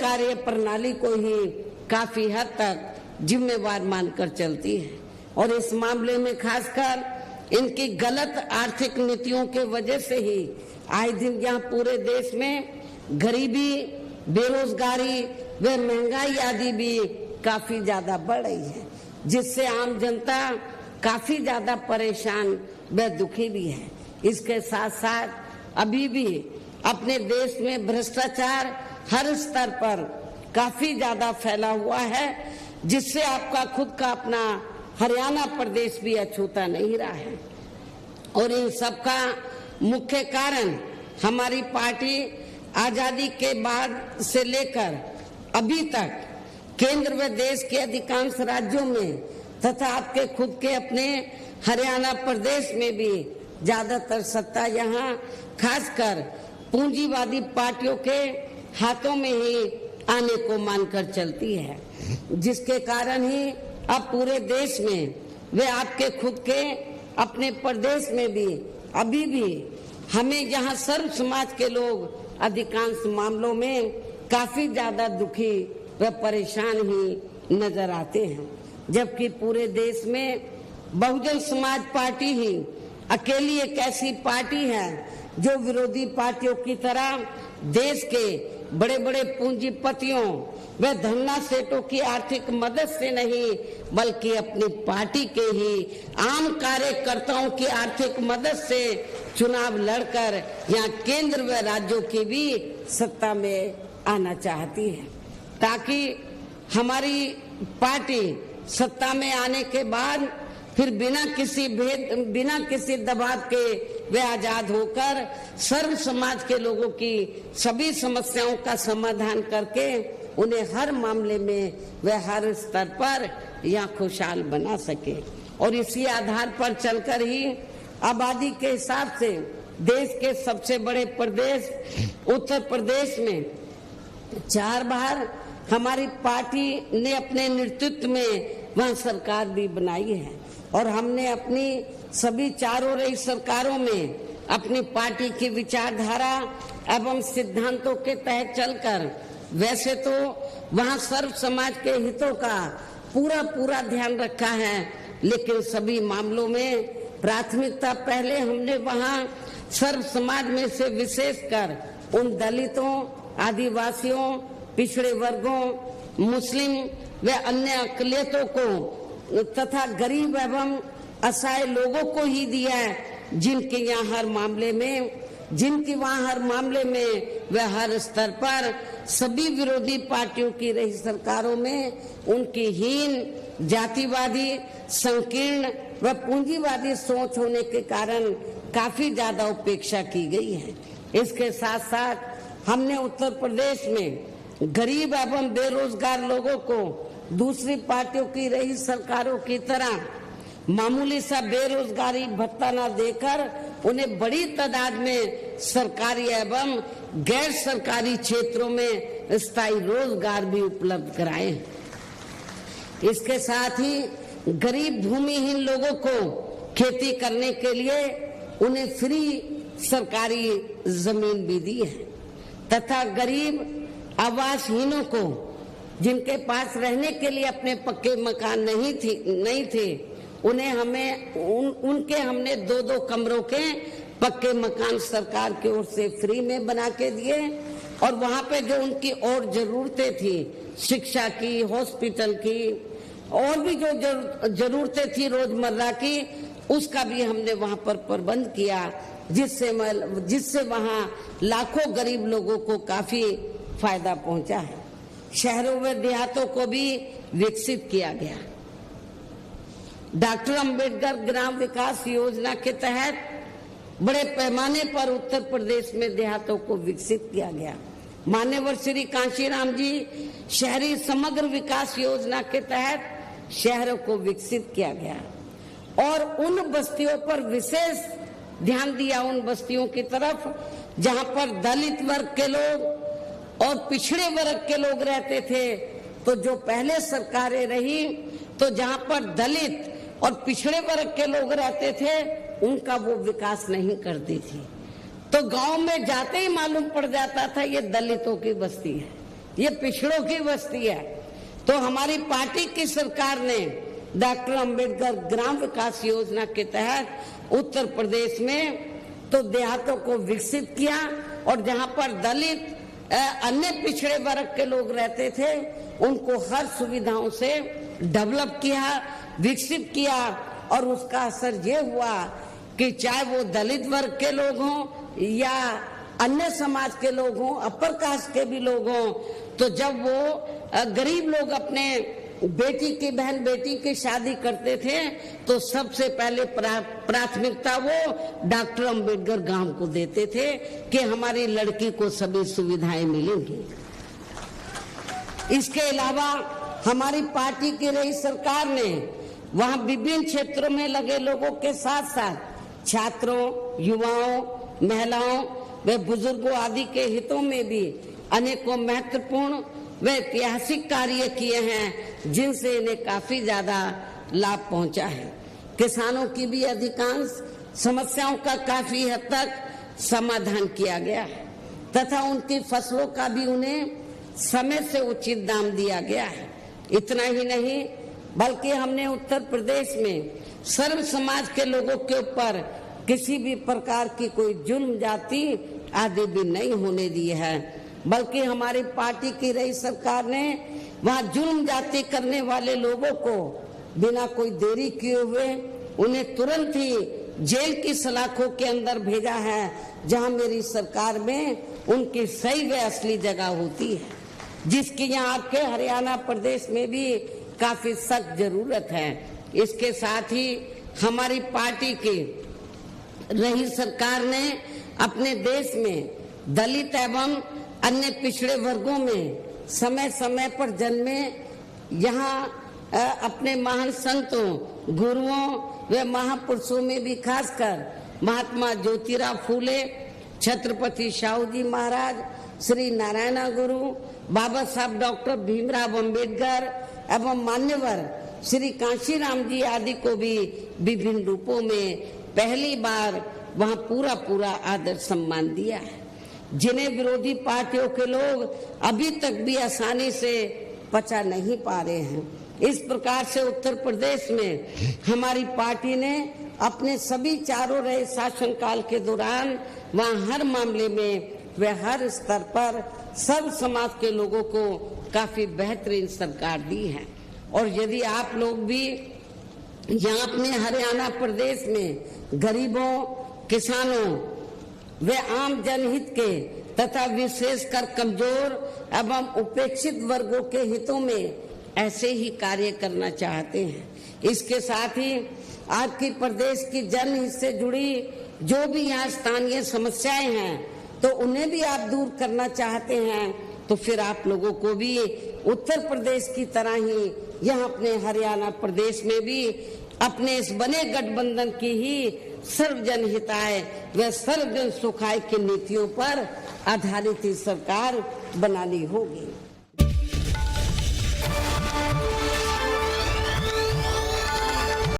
कार्य प्रणाली को ही काफी हद तक जिम्मेवार मानकर चलती है और इस मामले में खासकर इनकी गलत आर्थिक नीतियों के वजह से ही आए दिन यहाँ पूरे देश में गरीबी, बेरोजगारी व महंगाई आदि भी काफी ज्यादा बढ़ रही है, जिससे आम जनता काफी ज्यादा परेशान व दुखी भी है। इसके साथ साथ अभी भी अपने देश में भ्रष्टाचार हर स्तर पर काफी ज्यादा फैला हुआ है, जिससे आपका खुद का अपना हरियाणा प्रदेश भी अछूता नहीं रहा है। और इन सब का मुख्य कारण हमारी पार्टी आजादी के बाद से लेकर अभी तक केंद्र व देश के अधिकांश राज्यों में तथा आपके खुद के अपने हरियाणा प्रदेश में भी ज्यादातर सत्ता यहाँ खासकर पूंजीवादी पार्टियों के हाथों में ही आने को मानकर चलती है, जिसके कारण ही अब पूरे देश में वे आपके खुद के अपने प्रदेश में भी अभी भी हमें यहाँ सर्व समाज के लोग अधिकांश मामलों में काफी ज्यादा दुखी व परेशान ही नजर आते हैं, जबकि पूरे देश में बहुजन समाज पार्टी ही अकेली एक ऐसी पार्टी है जो विरोधी पार्टियों की तरह देश के बड़े बड़े पूंजीपतियों व धन्ना सेठों की आर्थिक मदद से नहीं बल्कि अपनी पार्टी के ही आम कार्यकर्ताओं की आर्थिक मदद से चुनाव लड़कर यहाँ केंद्र व राज्यों की भी सत्ता में आना चाहती है, ताकि हमारी पार्टी सत्ता में आने के बाद फिर बिना किसी दबाव के वे आजाद होकर सर्व समाज के लोगों की सभी समस्याओं का समाधान करके उन्हें हर मामले में वे हर स्तर पर यहाँ खुशहाल बना सके। और इसी आधार पर चलकर ही आबादी के हिसाब से देश के सबसे बड़े प्रदेश उत्तर प्रदेश में 4 बार हमारी पार्टी ने अपने नेतृत्व में वहाँ सरकार भी बनाई है और हमने अपनी सभी चारों रही सरकारों में अपनी पार्टी की विचारधारा एवं सिद्धांतों के तहत चलकर वैसे तो वहाँ सर्व समाज के हितों का पूरा ध्यान रखा है, लेकिन सभी मामलों में प्राथमिकता पहले हमने वहाँ सर्व समाज में से विशेषकर उन दलितों, आदिवासियों, पिछड़े वर्गों, मुस्लिम व अन्य अकलियतों को तथा गरीब एवं असहाय लोगों को ही दिया है, जिनकी वहाँ हर मामले में व हर स्तर पर सभी विरोधी पार्टियों की रही सरकारों में उनकी हीन, जातिवादी, संकीर्ण व पूंजीवादी सोच होने के कारण काफी ज्यादा उपेक्षा की गई है। इसके साथ साथ हमने उत्तर प्रदेश में गरीब एवं बेरोजगार लोगों को दूसरी पार्टियों की रही सरकारों की तरह मामूली सा बेरोजगारी भत्ता न देकर उन्हें बड़ी तादाद में सरकारी एवं गैर सरकारी क्षेत्रों में स्थायी रोजगार भी उपलब्ध कराए। इसके साथ ही गरीब भूमिहीन लोगों को खेती करने के लिए उन्हें फ्री सरकारी जमीन भी दी है तथा गरीब आवासहीनों को जिनके पास रहने के लिए अपने पक्के मकान नहीं थे उन्हें हमने 2-2 कमरों के पक्के मकान सरकार की ओर से फ्री में बना के दिए और वहाँ पे जो उनकी और जरूरतें थी, शिक्षा की, हॉस्पिटल की और भी जो जरूरतें थी रोजमर्रा की, उसका भी हमने वहाँ पर प्रबंध किया, जिससे वहाँ लाखों गरीब लोगों को काफी फायदा पहुंचा है। शहरों व देहातों को भी विकसित किया गया। डॉक्टर अंबेडकर ग्राम विकास योजना के तहत बड़े पैमाने पर उत्तर प्रदेश में देहातों को विकसित किया गया। मान्यवर श्री कांशीराम जी शहरी समग्र विकास योजना के तहत शहरों को विकसित किया गया और उन बस्तियों पर विशेष ध्यान दिया, उन बस्तियों की तरफ जहां पर दलित वर्ग के लोग और पिछड़े वर्ग के लोग रहते थे। तो जो पहले सरकारें रही तो जहां पर दलित और पिछड़े वर्ग के लोग रहते थे उनका वो विकास नहीं करती थी, तो गांव में जाते ही मालूम पड़ जाता था ये दलितों की बस्ती है, ये पिछड़ों की बस्ती है। तो हमारी पार्टी की सरकार ने डॉक्टर अंबेडकर ग्राम विकास योजना के तहत उत्तर प्रदेश में तो देहातों को विकसित किया, और जहां पर दलित अन्य पिछड़े वर्ग के लोग रहते थे उनको हर सुविधाओं से डेवलप किया, विकसित किया। और उसका असर ये हुआ कि चाहे वो दलित वर्ग के लोग हों या अन्य समाज के लोग हों, अपर कास्ट के भी लोग हों, तो जब वो गरीब लोग अपने बेटी की बहन बेटी की शादी करते थे तो सबसे पहले प्राथमिकता वो डॉक्टर अंबेडकर गांव को देते थे कि हमारी लड़की को सभी सुविधाएं मिलेंगी। इसके अलावा हमारी पार्टी की रही सरकार ने वहां विभिन्न क्षेत्रों में लगे लोगों के साथ साथ छात्रों, युवाओं, महिलाओं व बुजुर्गों आदि के हितों में भी अनेकों महत्वपूर्ण वे ऐतिहासिक कार्य किए हैं जिनसे इन्हें काफी ज्यादा लाभ पहुंचा है। किसानों की भी अधिकांश समस्याओं का काफी हद तक समाधान किया गया है तथा उनकी फसलों का भी उन्हें समय से उचित दाम दिया गया है। इतना ही नहीं बल्कि हमने उत्तर प्रदेश में सर्व समाज के लोगों के ऊपर किसी भी प्रकार की कोई जुल्म जाति आदि भी नहीं होने दी है, बल्कि हमारी पार्टी की रही सरकार ने वहां जुल्म जाति करने वाले लोगों को बिना कोई देरी किए हुए उन्हें तुरंत ही जेल की सलाखों के अंदर भेजा है, जहां मेरी सरकार में उनकी सही व असली जगह होती है, जिसकी यहाँ आपके हरियाणा प्रदेश में भी काफी सख्त जरूरत है। इसके साथ ही हमारी पार्टी की रही सरकार ने अपने देश में दलित एवं अन्य पिछड़े वर्गों में समय समय पर जन्मे यहाँ अपने महान संतों, गुरुओं व महापुरुषों में भी खासकर महात्मा ज्योतिराव फूले, छत्रपति शाहू जी महाराज, श्री नारायण गुरु, बाबा साहब डॉक्टर भीमराव अंबेडकर एवं मान्यवर श्री कांशीराम जी आदि को भी विभिन्न रूपों में पहली बार वहाँ पूरा आदर सम्मान दिया है, जिन्हें विरोधी पार्टियों के लोग अभी तक भी आसानी से पचा नहीं पा रहे हैं। इस प्रकार से उत्तर प्रदेश में हमारी पार्टी ने अपने सभी चारों रहे शासनकाल के दौरान वहाँ हर मामले में व हर स्तर पर सब समाज के लोगों को काफी बेहतरीन सरकार दी है। और यदि आप लोग भी यहाँ अपने हरियाणा प्रदेश में गरीबों, किसानों वे आम जनहित के तथा विशेषकर कमजोर एवं उपेक्षित वर्गों के हितों में ऐसे ही कार्य करना चाहते हैं, इसके साथ ही आपकी प्रदेश की जनहित से जुड़ी जो भी यहाँ स्थानीय समस्याएं हैं तो उन्हें भी आप दूर करना चाहते हैं, तो फिर आप लोगों को भी उत्तर प्रदेश की तरह ही यहाँ अपने हरियाणा प्रदेश में भी अपने इस बने गठबंधन की ही सर्वजन हिताय व सर्वजन सुखाय की नीतियों पर आधारित ही सरकार बनानी होगी।